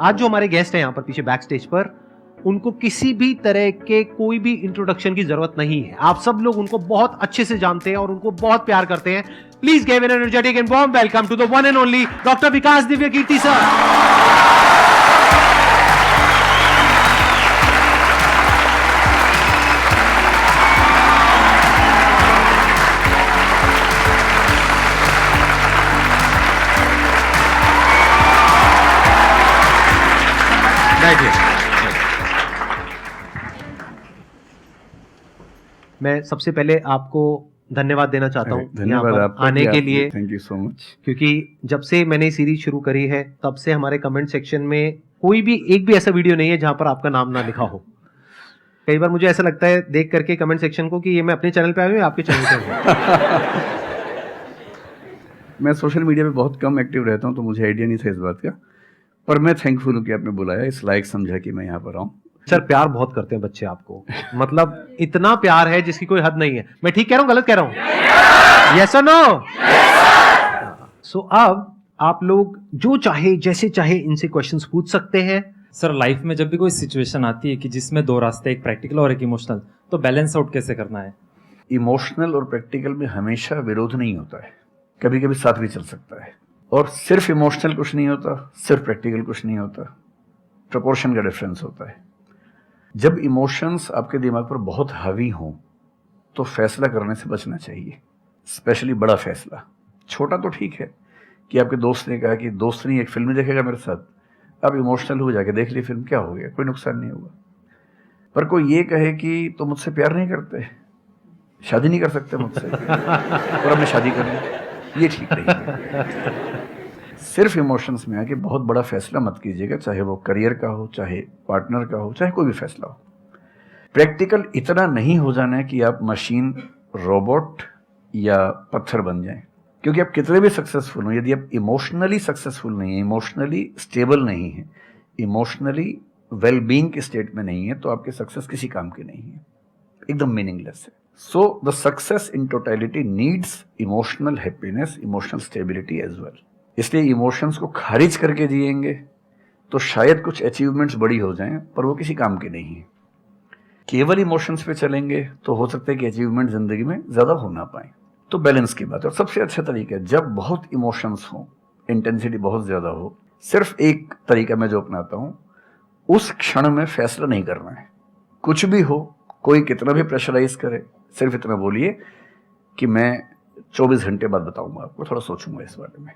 आज जो हमारे गेस्ट हैं यहाँ पर पीछे बैक स्टेज पर, उनको किसी भी तरह के कोई भी इंट्रोडक्शन की जरूरत नहीं है। आप सब लोग उनको बहुत अच्छे से जानते हैं और उनको बहुत प्यार करते हैं। Please give an energetic and warm welcome to the one and only doctor Vikas Divya Kirti sir. मैं सबसे पहले आपको धन्यवाद देना चाहता हूँ धन्यवाद आपका आने के लिए। Thank you so much. क्योंकि जब से मैंने सीरीज शुरू करी है तब से हमारे कमेंट सेक्शन में कोई भी एक भी ऐसा वीडियो नहीं है जहां पर आपका नाम ना लिखा हो। कई बार मुझे ऐसा लगता है देख करके कमेंट सेक्शन को कि ये मैं अपने चैनल पे आया हूँ या आपके चैनल पे हूँ। मैं सोशल मीडिया पे बहुत कम एक्टिव रहता हूँ तो मुझे आइडिया नहीं था इस बात का, पर मैं थैंकफुल हूँ कि आपने बुलाया, इस लायक समझा कि मैं यहाँ पर आऊँ। सर प्यार बहुत करते हैं बच्चे आपको, मतलब इतना प्यार है जिसकी कोई हद नहीं है। मैं ठीक कह रहा हूँ गलत कह रहा हूँ? यस और नो? सो अब आप लोग जो चाहे जैसे चाहे इनसे क्वेश्चंस पूछ सकते हैं। सर लाइफ में जब भी कोई सिचुएशन आती है कि जिसमें दो रास्ते, एक प्रैक्टिकल और एक इमोशनल, तो बैलेंस आउट कैसे करना है? इमोशनल और प्रैक्टिकल में हमेशा विरोध नहीं होता है, कभी कभी साथ भी चल सकता है। और सिर्फ इमोशनल कुछ नहीं होता, सिर्फ प्रैक्टिकल कुछ नहीं होता, प्रोपोर्शन का डिफरेंस होता है। जब इमोशंस आपके दिमाग पर बहुत हावी हों तो फैसला करने से बचना चाहिए, स्पेशली बड़ा फैसला। छोटा तो ठीक है कि आपके दोस्त ने कहा कि दोस्त नहीं एक फिल्म नहीं देखेगा मेरे साथ, आप इमोशनल हो जाके देख ली फिल्म, क्या हो गया, कोई नुकसान नहीं होगा। पर कोई ये कहे कि तो मुझसे प्यार नहीं करते, शादी नहीं कर सकते मुझसे और हमने शादी कर ली, ये ठीक नहीं है। सिर्फ इमोशंस में आके बहुत बड़ा फैसला मत कीजिएगा, चाहे वो करियर का हो, चाहे पार्टनर का हो, चाहे कोई भी फैसला हो। प्रैक्टिकल इतना नहीं हो जाना है कि आप मशीन, रोबोट या पत्थर बन जाएं। क्योंकि आप कितने भी सक्सेसफुल हो, यदि आप इमोशनली सक्सेसफुल नहीं है, इमोशनली स्टेबल नहीं है, इमोशनली वेलबींग के स्टेट में नहीं है, तो आपकी सक्सेस किसी काम की नहीं है, एकदम मीनिंगलेस है। So the success in totality needs emotional happiness, emotional stability as well. इसलिए इमोशंस को खारिज करके जिएंगे तो शायद कुछ अचीवमेंट्स बड़ी हो जाएं, पर वो किसी काम के नहीं है। केवल इमोशंस पे चलेंगे तो हो सकता है कि अचीवमेंट जिंदगी में ज्यादा हो ना पाए। तो बैलेंस की बात है। और सबसे अच्छा तरीका है, जब बहुत इमोशंस हो, इंटेंसिटी बहुत ज्यादा हो, सिर्फ एक तरीका मैं जो अपनाता हूं, उस क्षण में फैसला नहीं करना है। कुछ भी हो, कोई कितना भी प्रेशराइज करे, सिर्फ इतना बोलिए कि मैं 24 घंटे बाद बताऊंगा आपको, थोड़ा सोचूंगा इस बारे में।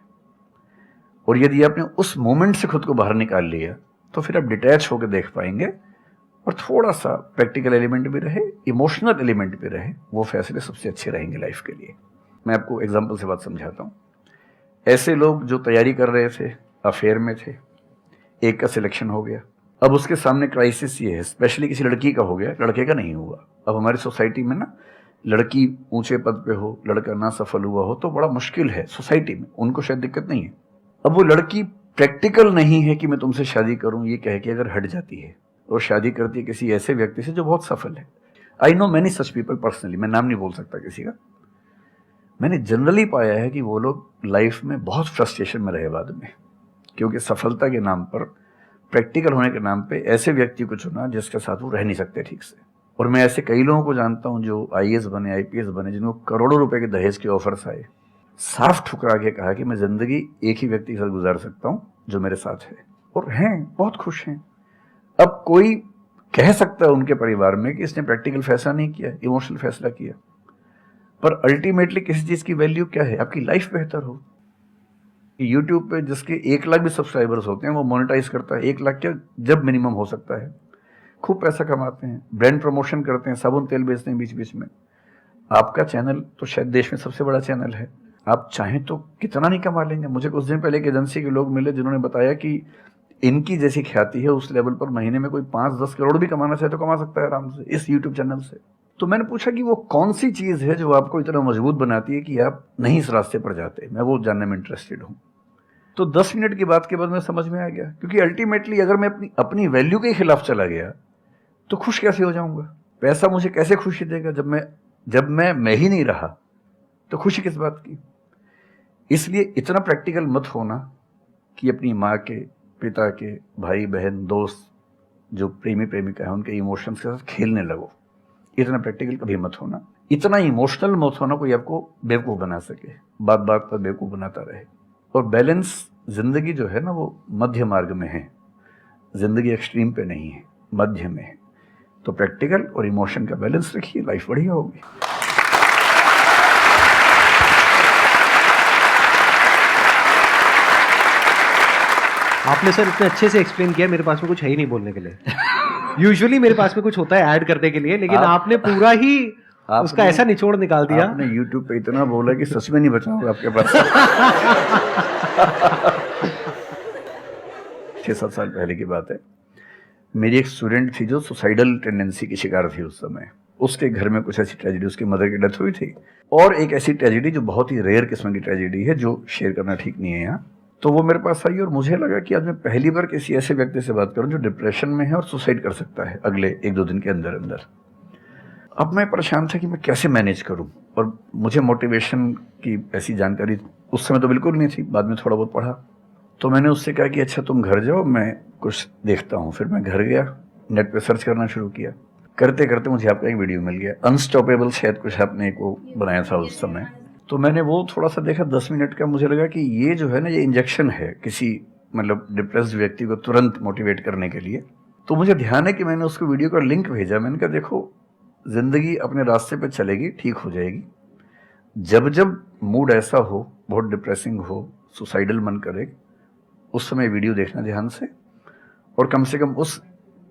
और यदि आपने उस मोमेंट से खुद को बाहर निकाल लिया तो फिर आप डिटैच होकर देख पाएंगे और थोड़ा सा प्रैक्टिकल एलिमेंट भी रहे, इमोशनल एलिमेंट भी रहे, वो फैसले सबसे अच्छे रहेंगे लाइफ के लिए। मैं आपको एग्जांपल से बात समझाता हूँ। ऐसे लोग जो तैयारी कर रहे थे, अफेयर में थे, एक का सिलेक्शन हो गया, अब उसके सामने क्राइसिस ये है, स्पेशली किसी लड़की का हो गया, लड़के का नहीं हुआ। अब हमारी सोसाइटी में ना, लड़की ऊंचे पद पे हो, लड़का ना सफल हुआ हो तो बड़ा मुश्किल है सोसाइटी में, उनको शायद दिक्कत नहीं है। अब वो लड़की प्रैक्टिकल नहीं है कि मैं तुमसे शादी करूं, ये कह के अगर हट जाती है और शादी करती है किसी ऐसे व्यक्ति से जो बहुत सफल है। I know many such people personally, मैं नाम नहीं बोल सकता किसी का। मैंने जनरली पाया है कि वो लोग लाइफ में बहुत फ्रस्ट्रेशन में रहे बाद में, क्योंकि सफलता के नाम पर, प्रैक्टिकल होने के नाम पे ऐसे व्यक्ति को चुना जिसके साथ वो रह नहीं सकते ठीक से। और मैं ऐसे कई लोगों को जानता हूं जो IAS बने, IPS बने, जिनको करोड़ों रुपए के दहेज के ऑफर्स आए, साफ ठुकरा के कहा कि मैं जिंदगी एक ही व्यक्ति के साथ गुजार सकता हूं जो मेरे साथ है, और हैं, बहुत खुश हैं। अब कोई कह सकता है उनके परिवार में कि इसने प्रैक्टिकल फैसला नहीं किया, इमोशनल फैसला किया, पर अल्टीमेटली किसी चीज की वैल्यू क्या है? आपकी लाइफ बेहतर हो। यूट्यूब पे जिसके 1 लाख भी सब्सक्राइबर्स होते हैं वो मोनेटाइज करता है, 1 लाख क्या जब मिनिमम हो सकता है, खूब पैसा कमाते हैं, ब्रांड प्रमोशन करते हैं, साबुन तेल बेचते हैं बीच बीच में। आपका चैनल तो शायद देश में सबसे बड़ा चैनल है, आप चाहें तो कितना नहीं कमा लेंगे। मुझे कुछ दिन पहले एक एजेंसी के लोग मिले जिन्होंने बताया कि इनकी जैसी ख्याति है उस लेवल पर महीने में कोई 5-10 करोड़ भी कमाना चाहे तो कमा सकता है आराम से इस यूट्यूब चैनल से। तो मैंने पूछा कि वो कौन सी चीज है जो आपको इतना मजबूत बनाती है कि आप नहीं इस रास्ते पर जाते। मैं वो जानने में इंटरेस्टेड हूँ। तो 10 मिनट की बात के बाद मैं समझ में आ गया, क्योंकि अल्टीमेटली अगर मैं अपनी वैल्यू के खिलाफ चला गया तो खुश कैसे हो जाऊंगा? पैसा मुझे कैसे खुशी देगा जब मैं ही नहीं रहा, तो खुशी किस बात की? इसलिए इतना प्रैक्टिकल मत होना कि अपनी माँ के, पिता के, भाई बहन, दोस्त, जो प्रेमी प्रेमिका है, उनके इमोशंस के साथ खेलने लगो। इतना प्रैक्टिकल कभी मत होना, इतना इमोशनल मत होना कोई आपको बेवकूफ़ बना सके, बात बात पर बेवकूफ़ बनाता रहे। और बैलेंस, जिंदगी जो है ना वो मध्य मार्ग में है, जिंदगी एक्सट्रीम पे नहीं है, मध्य में है। तो प्रैक्टिकल और इमोशन का बैलेंस रखिए, लाइफ बढ़िया होगी। आपने सर इतने अच्छे से एक्सप्लेन किया, मेरे पास में कुछ है ही नहीं बोलने के लिए। यूजुअली मेरे पास में कुछ होता है ऐड करने के लिए, लेकिन आपने पूरा ही उसका ऐसा निचोड़ निकाल दिया। आपने YouTube पे इतना बोला कि सच में नहीं बचा होगा आपके पास। 6-7 साल पहले की बात है, मेरी एक स्टूडेंट थी जो सुसाइडल टेंडेंसी की शिकार थी उस समय। उसके घर में कुछ ऐसी ट्रेजेडी, उसकी मदर की डेथ हुई थी, और एक ऐसी ट्रेजेडी जो बहुत ही रेयर किस्म की ट्रेजेडी है, जो शेयर करना ठीक नहीं है यहाँ। तो वो मेरे पास आई और मुझे लगा कि आज मैं पहली बार किसी ऐसे व्यक्ति से बात करूं जो डिप्रेशन में है और सुसाइड कर सकता है अगले 1-2 दिन के अंदर अंदर। अब मैं परेशान था कि मैं कैसे मैनेज करूं, और मुझे मोटिवेशन की ऐसी जानकारी उस समय तो बिल्कुल नहीं थी, बाद में थोड़ा बहुत पढ़ा। तो मैंने उससे कहा कि अच्छा तुम घर जाओ, मैं कुछ देखता हूँ। फिर मैं घर गया, नेट पे सर्च करना शुरू किया। करते करते मुझे आपका एक वीडियो मिल गया, अनस्टॉपेबल, शायद कुछ आपने एक वो बनाया था उस समय। तो मैंने वो थोड़ा सा देखा, 10 मिनट का। मुझे लगा कि ये जो है ना, ये इंजेक्शन है किसी मतलब डिप्रेस्ड व्यक्ति को तुरंत मोटिवेट करने के लिए। तो मुझे ध्यान है कि मैंने उसको वीडियो का लिंक भेजा। मैंने कहा देखो, जिंदगी अपने रास्ते पे चलेगी, ठीक हो जाएगी। जब जब मूड ऐसा हो, बहुत डिप्रेसिंग हो, सुसाइडल मन करे, उस समय वीडियो देखना ध्यान से, और कम से कम उस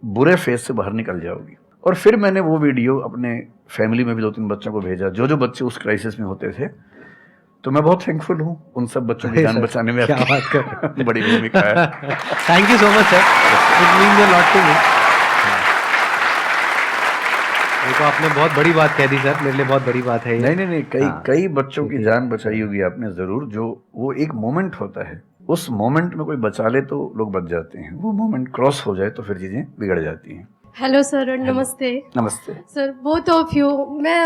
बुरे फेज से बाहर निकल जाओगी। और फिर मैंने वो वीडियो अपने फैमिली में भी 2-3 बच्चों को भेजा, जो बच्चे उस क्राइसिस में होते थे। तो मैं बहुत थैंकफुल हूँ उन सब बच्चों की जान बचाने में क्या आपकी बात कर बड़ी भूमिका है। Thank you so much sir, it means a lot to me. ये तो आपने बहुत बड़ी बात कह दी सर, मेरे लिए बहुत बड़ी बात है ये। नहीं, कई बच्चों की जान बचाई होगी आपने जरूर। जो वो एक मोमेंट होता है, उस मोमेंट में कोई बचा ले तो लोग बच जाते हैं, वो मोमेंट क्रॉस हो जाए तो फिर चीजें बिगड़ जाती हैं। हेलो सर, नमस्ते। नमस्ते सर, बोथ ऑफ यू, मैं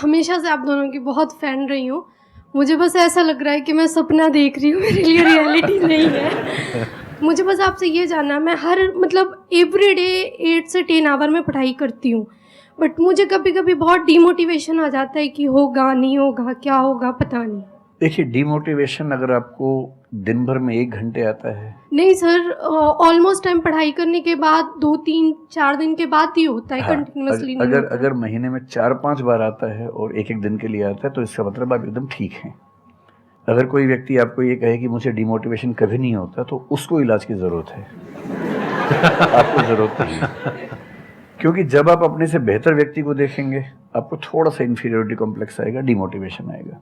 हमेशा से आप दोनों की बहुत फ़ैन रही हूँ। मुझे बस ऐसा लग रहा है कि मैं सपना देख रही हूँ, मेरे लिए रियलिटी नहीं है। मुझे बस आपसे ये जानना, मैं हर मतलब एवरी डे 8 से 10 आवर में पढ़ाई करती हूँ, बट मुझे कभी कभी बहुत डीमोटिवेशन आ जाता है कि होगा नहीं होगा, क्या होगा पता नहीं। देखिए, डीमोटिवेशन अगर आपको दिन भर में 1 घंटे आता है। नहीं सर, ऑलमोस्ट टाइम पढ़ाई करने के बाद 2-3-4 दिन के बाद ही होता है, कंटिन्यूअसली नहीं होता। अगर महीने में 4-5 बार आता है और एक दिन के लिए आता है, तो इसका मतलब आप एकदम ठीक हैं। अगर कोई व्यक्ति आपको ये कहे कि मुझे डीमोटिवेशन कभी नहीं होता, तो उसको इलाज की जरूरत है। आपको जरूरत नहीं है, क्योंकि जब आप अपने से बेहतर व्यक्ति को देखेंगे, आपको थोड़ा सा इंफीरियरिटी कॉम्प्लेक्स आएगा, डीमोटिवेशन आएगा।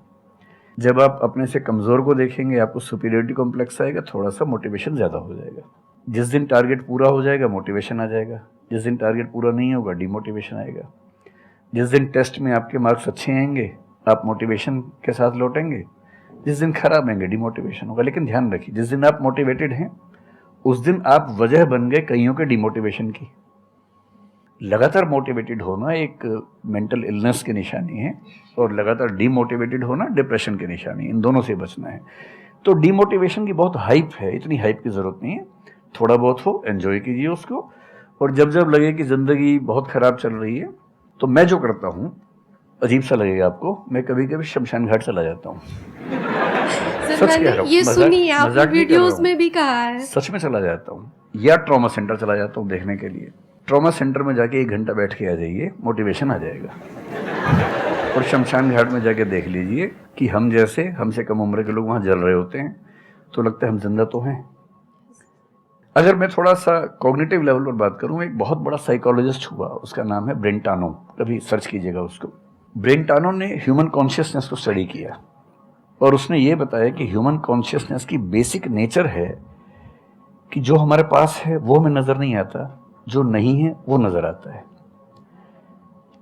जब आप अपने से कमज़ोर को देखेंगे, आपको सुपीरियरिटी कॉम्प्लेक्स आएगा, थोड़ा सा मोटिवेशन ज़्यादा हो जाएगा। जिस दिन टारगेट पूरा हो जाएगा, मोटिवेशन आ जाएगा। जिस दिन टारगेट पूरा नहीं होगा, डिमोटिवेशन आएगा। जिस दिन टेस्ट में आपके मार्क्स अच्छे आएंगे, आप मोटिवेशन के साथ लौटेंगे। जिस दिन खराब आएंगे, डिमोटिवेशन होगा। लेकिन ध्यान रखिए, जिस दिन आप मोटिवेटेड हैं, उस दिन आप वजह बन गए कईयों के डिमोटिवेशन की। लगातार मोटिवेटेड होना एक मेंटल इलनेस की निशानी है, और लगातार डीमोटिवेटेड होना डिप्रेशन की निशानी है। इन दोनों से बचना है। तो डीमोटिवेशन की बहुत हाइप है, इतनी हाइप की ज़रूरत नहीं है। थोड़ा बहुत हो, एंजॉय कीजिए उसको। और जब जब लगे कि ज़िंदगी बहुत ख़राब चल रही है, तो मैं जो करता हूँ, अजीब सा लगेगा आपको, मैं कभी कभी शमशान घाट चला जाता हूँ। सर, मैंने ये सुनी है, आपने वीडियोस में भी कहा है। सच में चला जाता हूँ, या ट्रॉमा सेंटर चला जाता हूँ देखने के लिए। ट्रॉमा सेंटर में जाके 1 घंटा बैठ के आ जाइए, मोटिवेशन आ जाएगा। और शमशान घाट में जाके देख लीजिए कि हम जैसे हमसे कम उम्र के लोग वहाँ जल रहे होते हैं, तो लगता है हम जिंदा तो हैं। अगर मैं थोड़ा सा कॉग्निटिव लेवल पर बात करूँ, एक बहुत बड़ा साइकोलॉजिस्ट हुआ, उसका नाम है ब्रेंटानो, कभी सर्च कीजिएगा उसको। ब्रेंटानो ने ह्यूमन कॉन्शियसनेस को स्टडी किया, और उसने ये बताया कि ह्यूमन कॉन्शियसनेस की बेसिक नेचर है कि जो हमारे पास है वो हमें नज़र नहीं आता, जो नहीं है वो नज़र आता है।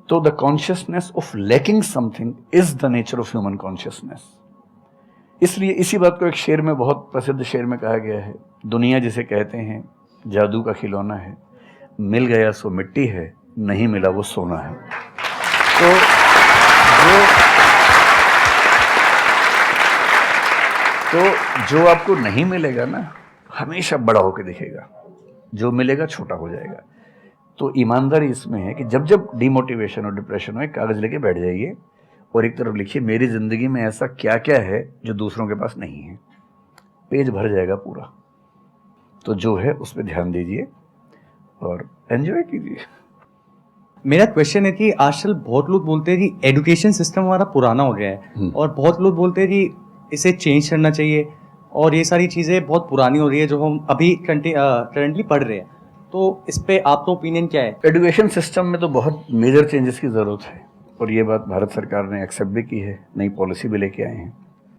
तो the consciousness of lacking something is the nature of human consciousness. इसलिए इसी बात को एक शेर में, बहुत प्रसिद्ध शेर में कहा गया है, दुनिया जिसे कहते हैं जादू का खिलौना है, मिल गया सो मिट्टी है, नहीं मिला वो सोना है। तो जो आपको नहीं मिलेगा ना, हमेशा बड़ा होकर दिखेगा, जो मिलेगा छोटा हो जाएगा। तो ईमानदारी इसमें है कि जब जब डिमोटिवेशन और डिप्रेशन हो, एक कागज लेके बैठ जाइए और एक तरफ लिखिए मेरी ज़िंदगी में ऐसा क्या क्या है जो दूसरों के पास नहीं है। पेज भर जाएगा पूरा। तो जो है उस पर ध्यान दीजिए और एंजॉय कीजिए। मेरा क्वेश्चन है कि आजकल बहुत लोग बोलते हैं कि एजुकेशन सिस्टम हमारा पुराना हो गया है और बहुत लोग बोलते हैं कि इसे चेंज करना चाहिए और ये सारी चीज़ें बहुत पुरानी हो रही है जो हम अभी करंटली पढ़ रहे हैं। तो इस पे आपका ओपिनियन क्या है? एजुकेशन सिस्टम में तो बहुत मेजर चेंजेस की ज़रूरत है और ये बात भारत सरकार ने एक्सेप्ट भी की है, नई पॉलिसी भी लेके आए हैं।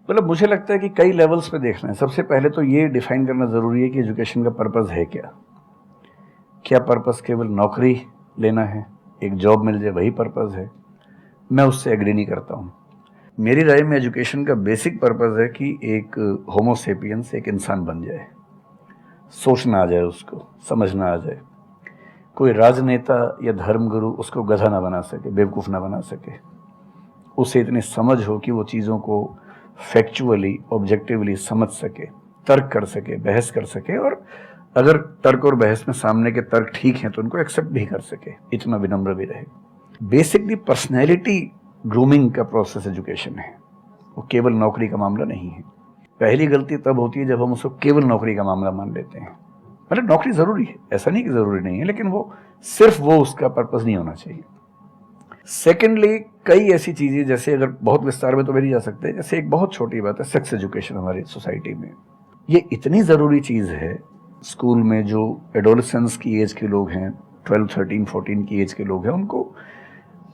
मतलब मुझे लगता है कि कई लेवल्स पे देखना है। सबसे पहले तो ये डिफाइन करना ज़रूरी है कि एजुकेशन का पर्पज़ है क्या। क्या पर्पज़ केवल नौकरी लेना है, एक जॉब मिल जाए, वही पर्पज़ है? मैं उससे एग्री नहीं करता हूँ। मेरी राय में एजुकेशन का बेसिक पर्पज़ है कि एक होमो सेपियंस एक इंसान बन जाए, सोचना आ जाए, उसको समझना आ जाए। कोई राजनेता या धर्मगुरु उसको गधा ना बना सके, बेवकूफ़ ना बना सके। उसे इतनी समझ हो कि वो चीज़ों को फैक्चुअली ऑब्जेक्टिवली समझ सके, तर्क कर सके, बहस कर सके और अगर तर्क और बहस में सामने के तर्क ठीक हैं तो उनको एक्सेप्ट भी कर सके, इतना विनम्र भी रहे। बेसिकली पर्सनैलिटी ग्रूमिंग का प्रोसेस एजुकेशन है, वो केवल नौकरी का मामला नहीं है। पहली गलती तब होती है जब हम उसको केवल नौकरी का मामला मान लेते हैं। मतलब नौकरी ज़रूरी है, ऐसा नहीं कि ज़रूरी नहीं है, लेकिन वो सिर्फ वो उसका पर्पज़ नहीं होना चाहिए। सेकेंडली कई ऐसी चीज़ें, जैसे अगर बहुत विस्तार में तो मेरी जा सकते हैं, जैसे एक बहुत छोटी बात है सेक्स एजुकेशन हमारी सोसाइटी में। ये इतनी ज़रूरी चीज़ है। स्कूल में जो एडोलेसेंस की एज के लोग हैं, 12, 13, 14 की एज के लोग हैं, उनको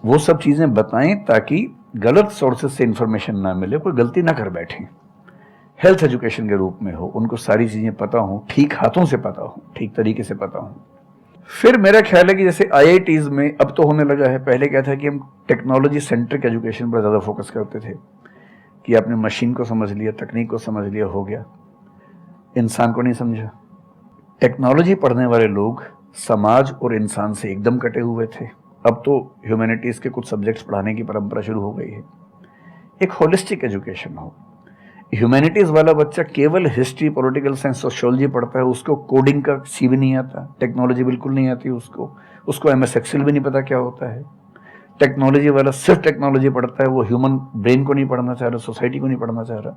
वो सब चीज़ें बताएं ताकि गलत सोर्सेज से इंफॉर्मेशन ना मिले, कोई गलती ना कर बैठें। हेल्थ एजुकेशन के रूप में हो, उनको सारी चीज़ें पता हों, ठीक हाथों से पता हो, ठीक तरीके से पता हो। फिर मेरा ख्याल है कि जैसे IITs में अब तो होने लगा है, पहले क्या था कि हम टेक्नोलॉजी सेंट्रिक एजुकेशन पर ज़्यादा फोकस करते थे कि आपने मशीन को समझ लिया, तकनीक को समझ लिया, हो गया, इंसान को नहीं समझा। टेक्नोलॉजी पढ़ने वाले लोग समाज और इंसान से एकदम कटे हुए थे। अब तो ह्यूमैनिटीज़ के कुछ सब्जेक्ट्स पढ़ाने की परंपरा शुरू हो गई है। एक होलिस्टिक एजुकेशन हो। ह्यूमैनिटीज़ वाला बच्चा केवल हिस्ट्री, पॉलिटिकल साइंस, सोशियोलॉजी पढ़ता है, उसको कोडिंग का सी भी नहीं आता, टेक्नोलॉजी बिल्कुल नहीं आती उसको MS एक्सेल भी नहीं पता क्या होता है। टेक्नोलॉजी वाला सिर्फ टेक्नोलॉजी पढ़ता है, वो ह्यूमन ब्रेन को नहीं पढ़ना चाह रहा, सोसाइटी को नहीं पढ़ना चाह रहा।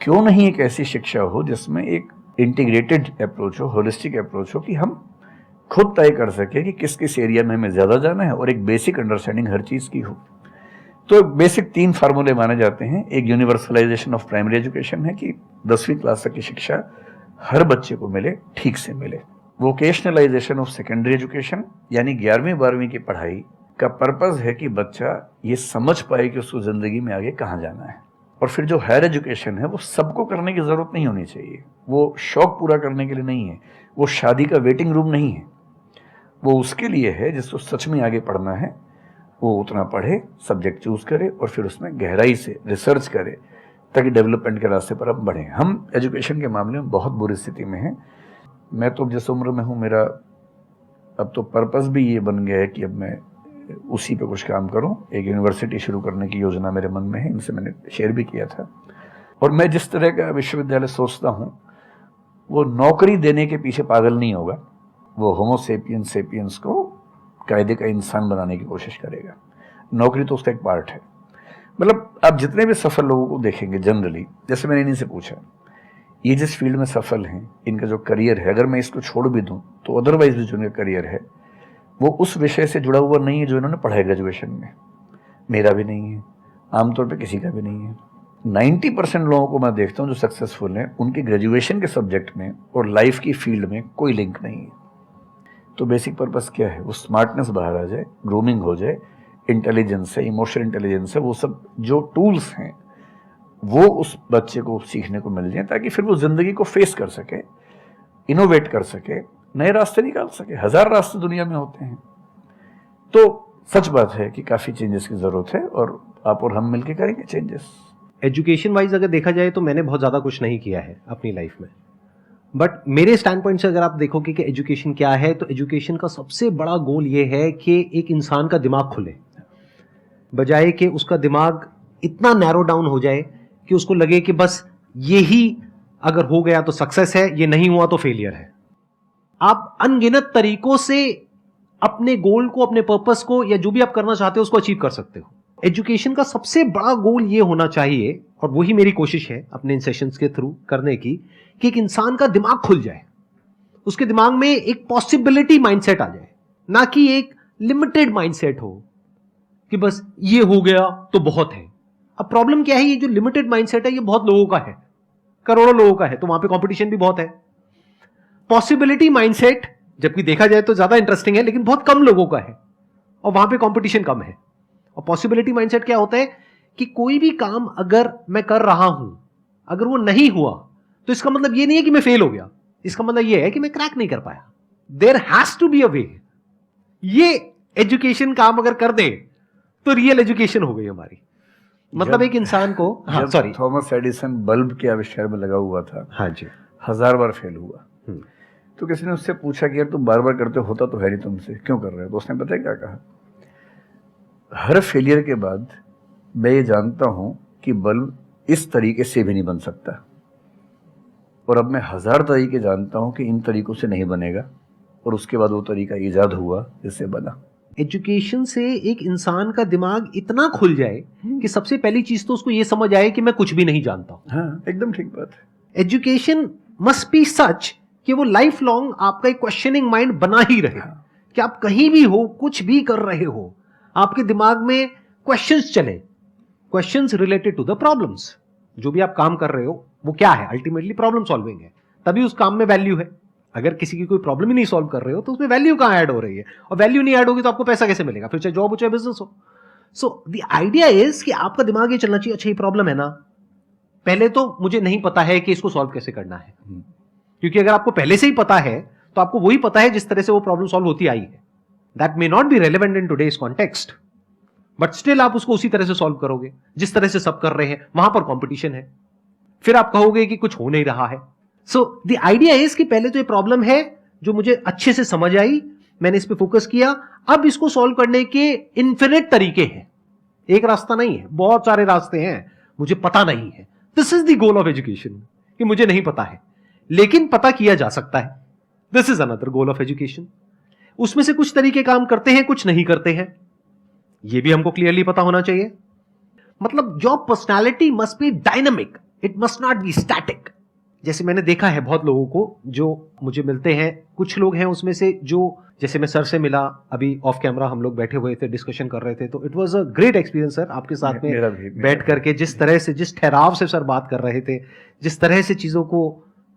क्यों नहीं एक ऐसी शिक्षा हो जिसमें एक इंटीग्रेटेड अप्रोच हो, होलिस्टिक अप्रोच हो, कि हम खुद तय कर सके कि किस किस एरिया में हमें ज़्यादा जाना है और एक बेसिक अंडरस्टैंडिंग हर चीज़ की हो। तो बेसिक 3 फार्मूले माने जाते हैं। एक यूनिवर्सलाइजेशन ऑफ प्राइमरी एजुकेशन है कि 10वीं क्लास तक की शिक्षा हर बच्चे को मिले, ठीक से मिले। वोकेशनलाइजेशन ऑफ सेकेंडरी एजुकेशन, यानी 11वीं 12वीं की पढ़ाई का पर्पज़ है कि बच्चा ये समझ पाए कि उसको ज़िंदगी में आगे कहाँ जाना है। और फिर जो हायर एजुकेशन है वो सबको करने की ज़रूरत नहीं होनी चाहिए, वो शौक पूरा करने के लिए नहीं है, वो शादी का वेटिंग रूम नहीं है, वो उसके लिए है जिसको सच में आगे पढ़ना है। वो उतना पढ़े, सब्जेक्ट चूज़ करे और फिर उसमें गहराई से रिसर्च करे ताकि डेवलपमेंट के रास्ते पर अब बढ़ें। हम एजुकेशन के मामले में बहुत बुरी स्थिति में हैं। मैं तो जिस उम्र में हूँ, मेरा अब तो पर्पज़ भी ये बन गया है कि अब मैं उसी पे कुछ काम करूं। एक यूनिवर्सिटी शुरू करने की योजना मेरे मन में है, इनसे मैंने शेयर भी किया था। और मैं जिस तरह का विश्वविद्यालय सोचता हूं, वो नौकरी देने के पीछे पागल नहीं होगा, वो होमो सेपियंस को कायदे का इंसान बनाने की कोशिश करेगा। नौकरी तो उसका एक पार्ट है। मतलब आप जितने भी सफल लोगों को देखेंगे जनरली, जैसे मैंने इन्हीं से पूछा, ये जिस फील्ड में सफल हैं, इनका जो करियर है, अगर मैं इसको छोड़ भी दूं तो अदरवाइज भी जो इनका करियर है वो उस विषय से जुड़ा हुआ नहीं है जो इन्होंने पढ़ा है ग्रेजुएशन में। मेरा भी नहीं है, आमतौर पे किसी का भी नहीं है। 90% लोगों को मैं देखता हूँ जो सक्सेसफुल हैं, उनके ग्रेजुएशन के सब्जेक्ट में और लाइफ की फील्ड में कोई लिंक नहीं है। तो बेसिक पर्पस क्या है? वो स्मार्टनेस बाहर आ जाए, ग्रूमिंग हो जाए, इंटेलिजेंस है, इमोशनल इंटेलिजेंस है, वो सब जो टूल्स हैं वो उस बच्चे को सीखने को मिल जाए ताकि फिर वो ज़िंदगी को फेस कर सके, इनोवेट कर सके, नए रास्ते निकाल सके। 1000 रास्ते दुनिया में होते हैं। तो सच बात है कि काफ़ी चेंजेस की ज़रूरत है और आप और हम मिलकर करेंगे चेंजेस। एजुकेशन वाइज अगर देखा जाए तो मैंने बहुत ज़्यादा कुछ नहीं किया है अपनी लाइफ में, बट मेरे स्टैंड पॉइंट से अगर आप देखोगे कि एजुकेशन क्या है, तो एजुकेशन का सबसे बड़ा गोल ये है कि एक इंसान का दिमाग खुले, बजाय कि उसका दिमाग इतना नैरो डाउन हो जाए कि उसको लगे कि बस यही अगर हो गया तो सक्सेस है, ये नहीं हुआ तो फेलियर है। आप अनगिनत तरीकों से अपने गोल को, अपने पर्पस को, या जो भी आप करना चाहते हो उसको अचीव कर सकते हो। एजुकेशन का सबसे बड़ा गोल ये होना चाहिए, और वही मेरी कोशिश है अपने इन सेशंस के थ्रू करने की, कि एक इंसान का दिमाग खुल जाए, उसके दिमाग में एक पॉसिबिलिटी माइंडसेट आ जाए, ना कि एक लिमिटेड माइंडसेट हो कि बस ये हो गया तो बहुत है। अब प्रॉब्लम क्या है, ये जो लिमिटेड माइंडसेट है ये बहुत लोगों का है, करोड़ों लोगों का है, तो वहां पे कंपटीशन भी बहुत है। पॉसिबिलिटी माइंडसेट जबकि देखा जाए तो ज्यादा इंटरेस्टिंग है, लेकिन बहुत कम लोगों का है और वहां पे कंपटीशन कम है। और पॉसिबिलिटी माइंडसेट क्या होता है कि कोई भी काम अगर मैं कर रहा हूं, अगर वो नहीं हुआ तो इसका मतलब ये नहीं है कि मैं फेल हो गया, इसका मतलब ये है कि मैं क्रैक नहीं कर पाया। There has to be a way. ये एजुकेशन काम अगर कर दे तो रियल एजुकेशन हो गई हमारी। मतलब एक इंसान को, हाँ सॉरी, थॉमस एडिसन बल्ब के आविष्कार में लगा हुआ था, हाँ जी, 1000 बार फेल हुआ। तो किसी ने उससे पूछा कि यार तुम बार बार करते होता तो है नहीं तुमसे, क्यों कर रहे हो? तो उसने पता है क्या कहा, हर फेलियर के बाद मैं ये जानता हूं कि बल्ब इस तरीके से भी नहीं बन सकता, और अब मैं 1000 तरीके जानता हूं कि इन तरीकों से नहीं बनेगा, और उसके बाद वो तरीका ईजाद हुआ जिससे बना। एजुकेशन से एक इंसान का दिमाग इतना खुल जाए कि सबसे पहली चीज तो उसको ये समझ आए कि मैं कुछ भी नहीं जानता हूं। हाँ, एकदम ठीक बात है। एजुकेशन मस्ट बी सच कि वो लाइफ लॉन्ग आपका एक क्वेश्चनिंग माइंड बना ही रहे, कि आप कहीं भी हो, कुछ भी कर रहे हो, आपके दिमाग में क्वेश्चंस चले, questions related to the problems. जो भी आप काम कर रहे हो वो क्या है, अल्टीमेटली प्रॉब्लम सॉल्विंग है, तभी उस काम में वैल्यू है। अगर किसी की कोई प्रॉब्लम ही नहीं सॉल्व कर रहे हो तो उसमें वैल्यू कहां ऐड हो रही है, और वैल्यू नहीं ऐड होगी तो आपको पैसा कैसे मिलेगा, फिर चाहे जॉब हो चाहे बिजनेस हो। सो द आइडिया इज कि आपका दिमाग ये चलना चाहिए, अच्छा ये प्रॉब्लम है ना, पहले तो मुझे नहीं पता है कि इसको सॉल्व कैसे करना है, क्योंकि अगर आपको पहले से ही पता है तो आपको वही पता है जिस तरह से वो प्रॉब्लम सॉल्व होती आई है। That may not be relevant in today's context, but still आप उसको उसी तरह से सॉल्व करोगे जिस तरह से सब कर रहे हैं। वहां पर कंपटीशन है, फिर आप कहोगे कि कुछ हो नहीं रहा है। सो द आइडिया इज कि पहले तो ये प्रॉब्लम है जो मुझे अच्छे से समझ आई, मैंने इस पे फोकस किया, अब इसको सॉल्व करने के इन्फिनिट तरीके हैं, एक रास्ता नहीं है, बहुत सारे रास्ते हैं, मुझे पता नहीं है। This is the goal of education, कि मुझे नहीं पता है लेकिन पता किया जा सकता है। This is another goal of education. उसमें से कुछ तरीके काम करते हैं, कुछ नहीं करते हैं, यह भी हमको क्लियरली पता होना चाहिए। मतलब your personality must be dynamic, it must not be static. जैसे मैंने देखा है बहुत लोगों को जो मुझे मिलते हैं, कुछ लोग हैं उसमें से जो, जैसे मैं सर से मिला, अभी ऑफ कैमरा हम लोग बैठे हुए थे, डिस्कशन कर रहे थे, तो it was a great experience sir, आपके साथ में बैठ करके जिस तरह से, जिस ठहराव से सर बात कर रहे थे, जिस तरह से चीजों को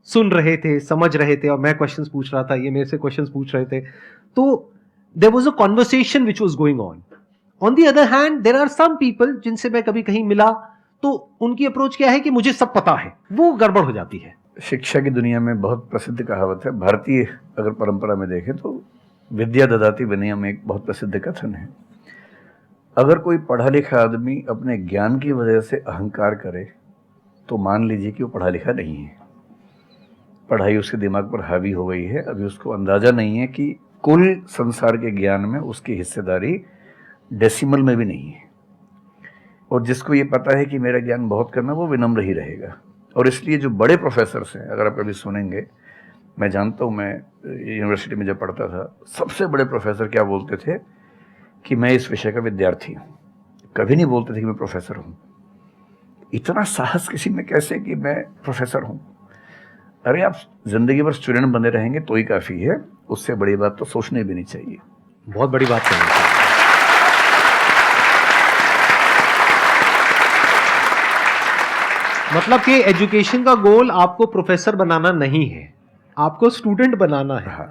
सुन रहे थे, समझ रहे थे, और मैं क्वेश्चंस पूछ रहा था, ये मेरे से क्वेश्चंस पूछ रहे थे, तो there was a conversation which was going on. On the other hand there are some people जिनसे मैं कभी कहीं मिला तो उनकी अप्रोच क्या है कि मुझे सब पता है, वो गड़बड़ हो जाती है। शिक्षा की दुनिया में बहुत प्रसिद्ध कहावत है, भारतीय अगर परंपरा में देखें तो विद्या ददाति विनयम एक बहुत प्रसिद्ध कथन है। अगर कोई पढ़ा लिखा आदमी अपने ज्ञान की वजह से अहंकार करे तो मान लीजिए कि वो पढ़ा लिखा नहीं है, पढ़ाई उसके दिमाग पर हावी हो गई है, अभी उसको अंदाजा नहीं है कि कुल संसार के ज्ञान में उसकी हिस्सेदारी डेसिमल में भी नहीं है। और जिसको ये पता है कि मेरा ज्ञान बहुत करना, वो विनम्र ही रहेगा। और इसलिए जो बड़े प्रोफेसर्स हैं, अगर आप कभी सुनेंगे, मैं जानता हूँ, मैं यूनिवर्सिटी में जब पढ़ता था, सबसे बड़े प्रोफेसर क्या बोलते थे कि मैं इस विषय का विद्यार्थी हूँ, कभी नहीं बोलते थे कि मैं प्रोफेसर हूँ। इतना साहस किसी में कैसे कि मैं प्रोफेसर हूँ? अरे आप जिंदगी भर स्टूडेंट बने रहेंगे तो ही काफ़ी है, उससे बड़ी बात तो सोचनी भी नहीं चाहिए। बहुत बड़ी बात है। मतलब कि एजुकेशन का गोल आपको प्रोफेसर बनाना नहीं है, आपको स्टूडेंट बनाना है।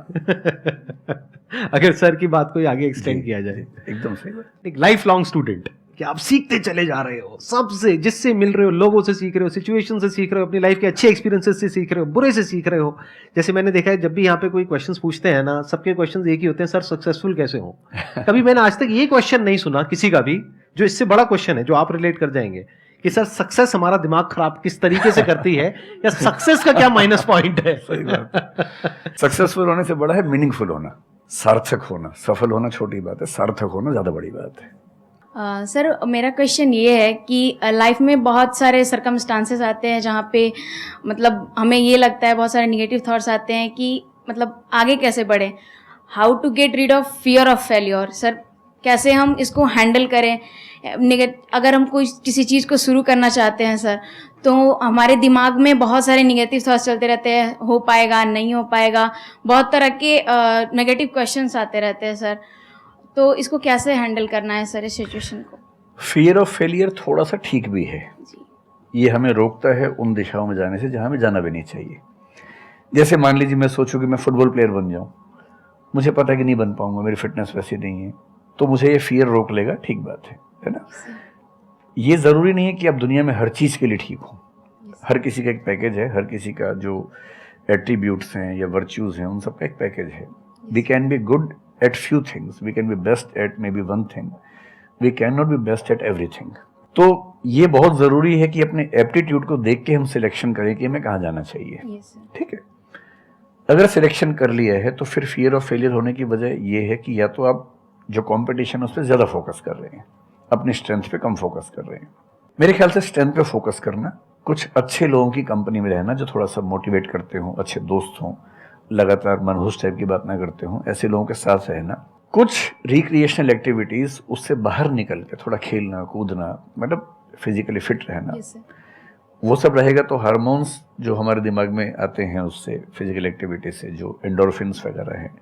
अगर सर की बात को आगे एक्सटेंड किया जाए, एकदम सही बात। एक लाइफ लॉन्ग स्टूडेंट, कि आप सीखते चले जा रहे हो, सबसे जिससे मिल रहे हो, लोगों से सीख रहे हो, सिचुएशन से सीख रहे हो, अपनी लाइफ के अच्छे एक्सपीरियंसेस से सीख रहे हो, बुरे से सीख रहे हो। जैसे मैंने देखा है जब भी यहाँ पे कोई क्वेश्चंस पूछते हैं ना, सबके क्वेश्चंस एक ही होते हैं, सर सक्सेसफुल कैसे हो। कभी मैंने आज तक ये क्वेश्चन नहीं सुना किसी का भी जो इससे बड़ा क्वेश्चन है, जो आप रिलेट कर जाएंगे कि सर सक्सेस हमारा दिमाग खराब किस तरीके से करती है, या सक्सेस का क्या माइनस पॉइंट है। सही बात। सक्सेसफुल होने से बड़ा है मीनिंगफुल होना, सार्थक होना। सफल होना छोटी बात है, सार्थक होना ज्यादा बड़ी बात है। सर मेरा क्वेश्चन ये है कि लाइफ में बहुत सारे सर्कमस्टांसेस आते हैं जहाँ पे मतलब हमें ये लगता है, बहुत सारे निगेटिव थॉट्स आते हैं कि मतलब आगे कैसे बढ़े, how to get rid of fear of failure. Sir कैसे हम इसको हैंडल करें, अगर हम कोई किसी चीज़ को शुरू करना चाहते हैं सर, तो हमारे दिमाग में बहुत सारे निगेटिव थॉट्स चलते रहते हैं, हो पाएगा नहीं हो पाएगा, बहुत तरह के नेगेटिव क्वेश्चंस आते रहते हैं सर, तो इसको कैसे हैंडल करना है सर इस सिचुएशन को? फियर ऑफ फेलियर थोड़ा सा ठीक भी है जी। ये हमें रोकता है उन दिशाओं में जाने से जहाँ हमें जाना भी नहीं चाहिए। जैसे मान लीजिए मैं सोचूं कि मैं फुटबॉल प्लेयर बन जाऊं, मुझे पता है कि नहीं बन पाऊंगा, मेरी फिटनेस वैसी नहीं है, तो मुझे ये फियर रोक लेगा, ठीक बात है ना। ये ज़रूरी नहीं है कि आप दुनिया में हर चीज़ के लिए ठीक हो। हर किसी का एक पैकेज है, हर किसी का जो एट्रीब्यूट्स हैं या वर्च्यूज़ हैं उन सब का एक पैकेज है। We can be good at few things, we can be best at maybe one thing, we can not be best at everything. तो ये बहुत ज़रूरी है कि अपने एप्टीट्यूड को देख के हम सिलेक्शन करें कि हमें कहाँ जाना चाहिए। ठीक है, अगर सिलेक्शन कर लिया है तो फिर फियर ऑफ फेलियर होने की वजह ये है कि या तो आप जो कंपटीशन है उस पर ज़्यादा फोकस कर रहे हैं, अपनी स्ट्रेंथ पे कम फोकस कर रहे हैं। मेरे ख्याल से स्ट्रेंथ पे फोकस करना, कुछ अच्छे लोगों की कंपनी में रहना जो थोड़ा सा मोटिवेट करते हों, अच्छे दोस्त हों, लगातार मनहूस टाइप की बात ना करते हों, ऐसे लोगों के साथ रहना, कुछ रिक्रिएशनल एक्टिविटीज़ उससे बाहर निकल के थोड़ा खेलना कूदना, मतलब फिजिकली फिट रहना, वो सब रहेगा तो हार्मोन्स जो हमारे दिमाग में आते हैं उससे, फिजिकल एक्टिविटी से, जो एंडोर्फिन्स वगैरह हैं,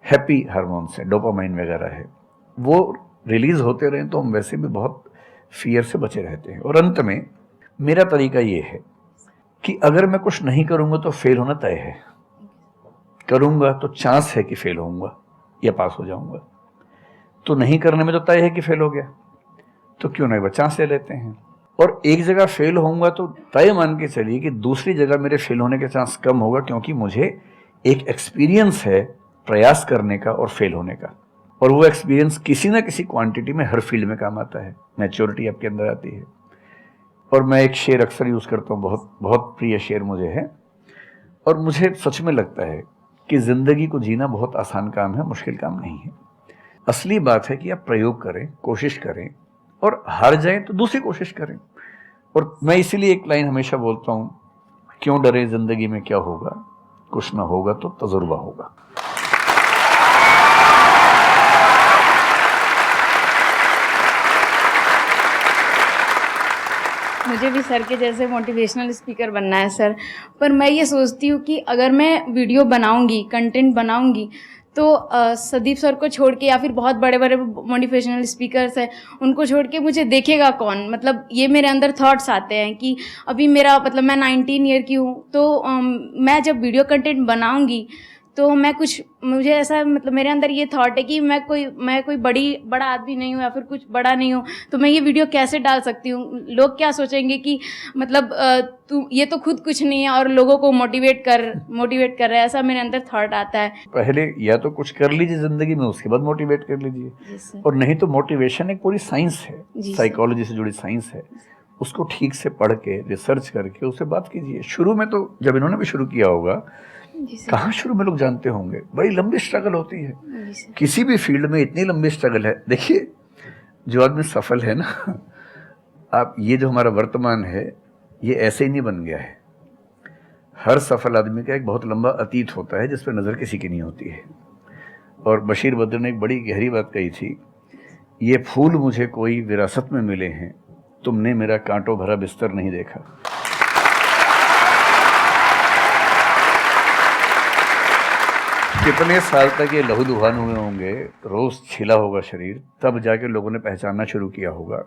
हैप्पी हार्मोन्स है, डोपामाइन वगैरह है, वो रिलीज होते रहें तो हम वैसे भी बहुत फियर से बचे रहते हैं। और अंत में मेरा तरीका ये है कि अगर मैं कुछ नहीं करूँगा तो फेल होना तय है, करूँगा तो चांस है कि फेल होऊंगा या पास हो जाऊँगा, तो नहीं करने में तो तय है कि फेल हो गया, तो क्यों ना एक बार चांस ले लेते हैं। और एक जगह फेल होऊंगा तो तय मान के चलिए कि दूसरी जगह मेरे फेल होने के चांस कम होगा, क्योंकि मुझे एक एक्सपीरियंस है प्रयास करने का और फेल होने का, और वो एक्सपीरियंस किसी ना किसी क्वांटिटी में हर फील्ड में काम आता है, मैच्योरिटी आपके अंदर आती है। और मैं एक शेर अक्सर यूज़ करता हूँ, बहुत बहुत प्रिय शेर मुझे है, और मुझे सच में लगता है कि ज़िंदगी को जीना बहुत आसान काम है, मुश्किल काम नहीं है। असली बात है कि आप प्रयोग करें, कोशिश करें, और हार जाएं तो दूसरी कोशिश करें। और मैं इसीलिए एक लाइन हमेशा बोलता हूँ, क्यों डरे ज़िंदगी में क्या होगा, कुछ ना होगा तो तजुर्बा होगा। मुझे भी सर के जैसे मोटिवेशनल स्पीकर बनना है सर, पर मैं ये सोचती हूँ कि अगर मैं वीडियो बनाऊँगी, कंटेंट बनाऊँगी, तो संदीप सर को छोड़ के या फिर बहुत बड़े बड़े मोटिवेशनल स्पीकर्स हैं उनको छोड़ के मुझे देखेगा कौन। मतलब ये मेरे अंदर थॉट्स आते हैं कि अभी मेरा मतलब मैं 19 ईयर की हूँ, तो मैं जब वीडियो कंटेंट बनाऊँगी तो मुझे ऐसा मतलब मेरे अंदर ये थॉट है कि मैं कोई बड़ा आदमी नहीं हूँ या फिर कुछ बड़ा नहीं हूँ, तो मैं ये वीडियो कैसे डाल सकती हूँ, लोग क्या सोचेंगे कि मतलब तू ये तो खुद कुछ नहीं है और लोगों को मोटिवेट कर रहा है, ऐसा मेरे अंदर थॉट आता है। पहले या तो कुछ कर लीजिए जिंदगी में, उसके बाद मोटिवेट कर लीजिए, और नहीं तो मोटिवेशन एक पूरी साइंस है, साइकोलॉजी से जुड़ी साइंस है, उसको ठीक से पढ़ के रिसर्च करके उससे बात कीजिए। शुरू में तो जब इन्होंने भी शुरू किया होगा, कहाँ शुरू में लोग जानते होंगे, बड़ी लंबी स्ट्रगल होती है, किसी भी फील्ड में इतनी लंबी स्ट्रगल है। देखिए जो आदमी सफल है ना, आप ये जो हमारा वर्तमान है ये ऐसे ही नहीं बन गया है। हर सफल आदमी का एक बहुत लंबा अतीत होता है जिस पर नज़र किसी की नहीं होती है। और बशीर बद्र ने एक बड़ी गहरी बात कही थी, ये फूल मुझे कोई विरासत में मिले हैं, तुमने मेरा कांटों भरा बिस्तर नहीं देखा। कितने साल तक ये लहूलुहान हुए होंगे, रोज छिला होगा शरीर, तब जाके लोगों ने पहचानना शुरू किया होगा।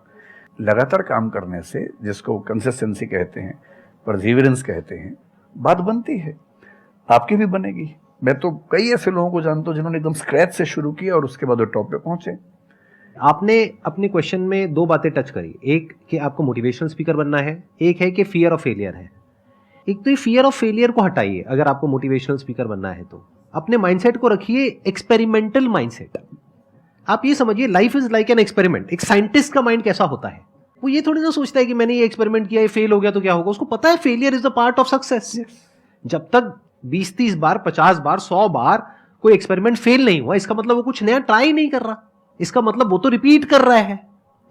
लगातार काम करने से, जिसको कंसिस्टेंसी कहते हैं, परसिवरेंस कहते हैं, बात बनती है, आपकी भी बनेगी। मैं तो कई ऐसे लोगों को जानता हूँ जिन्होंने एकदम स्क्रैच से शुरू किया और उसके बाद वो टॉप पे पहुंचे। आपने अपने क्वेश्चन में दो बातें टच करी, एक कि आपको मोटिवेशनल स्पीकर बनना है, एक है कि फियर ऑफ फेलियर है। एक तो ये फियर ऑफ फेलियर को हटाइए, अगर आपको मोटिवेशनल स्पीकर बनना है तो अपने माइंडसेट को रखिए एक्सपेरिमेंटल माइंडसेट। आप ये समझिए life is like an experiment. एक साइंटिस्ट का माइंड कैसा होता है, वो ये थोड़ी ना सोचता है कि मैंने ये एक्सपेरिमेंट किया, ये फेल हो गया तो क्या होगा। उसको पता है failure is a part of success. जब तक 20-30 बार, 50 बार, 100 बार कोई एक्सपेरिमेंट फेल नहीं हुआ, इसका मतलब वो कुछ नया ट्राई नहीं कर रहा, इसका मतलब वो तो रिपीट कर रहा है।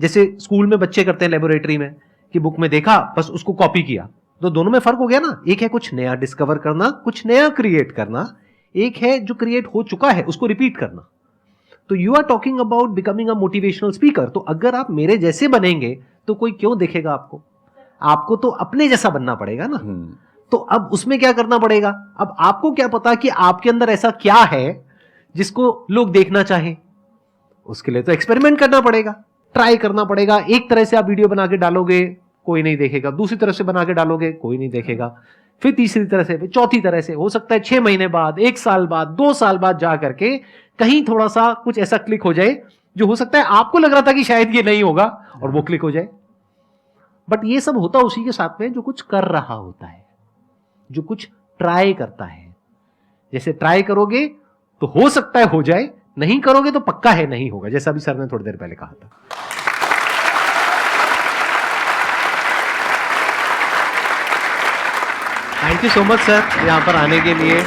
जैसे स्कूल में बच्चे करते हैं लेबोरेटरी में कि बुक में देखा बस उसको कॉपी किया, तो दोनों में फर्क हो गया ना। एक है कुछ नया डिस्कवर करना, कुछ नया क्रिएट करना, एक है जो क्रिएट हो चुका है उसको रिपीट करना। तो you are talking about becoming a motivational speaker. तो अगर आप मेरे जैसे बनेंगे तो कोई क्यों देखेगा आपको? आपको तो अपने जैसा बनना पड़ेगा ना। तो अब उसमें क्या करना पड़ेगा? अब आपको क्या पता कि आपके अंदर ऐसा क्या है जिसको लोग देखना चाहें? उसके लिए तो एक्सपेरिमेंट करना पड़ेगा, ट्राई करना पड़ेगा। एक तरह से आप वीडियो बना के डालोगे, कोई नहीं देखेगा। दूसरी तरह से बना के डालोगे, कोई नहीं देखेगा। फिर तीसरी तरह से, फिर चौथी तरह से। हो सकता है 6 महीने बाद, 1 साल बाद, 2 साल बाद जा करके कहीं थोड़ा सा कुछ ऐसा क्लिक हो जाए जो हो सकता है आपको लग रहा था कि शायद ये नहीं होगा और वो क्लिक हो जाए। बट ये सब होता उसी के साथ में जो कुछ कर रहा होता है, जो कुछ ट्राई करता है। जैसे ट्राई करोगे तो हो सकता है हो जाए, नहीं करोगे तो पक्का है नहीं होगा, जैसा भी सर ने थोड़ी देर पहले कहा था। Thank you so much sir, यहां पर आने के लिए।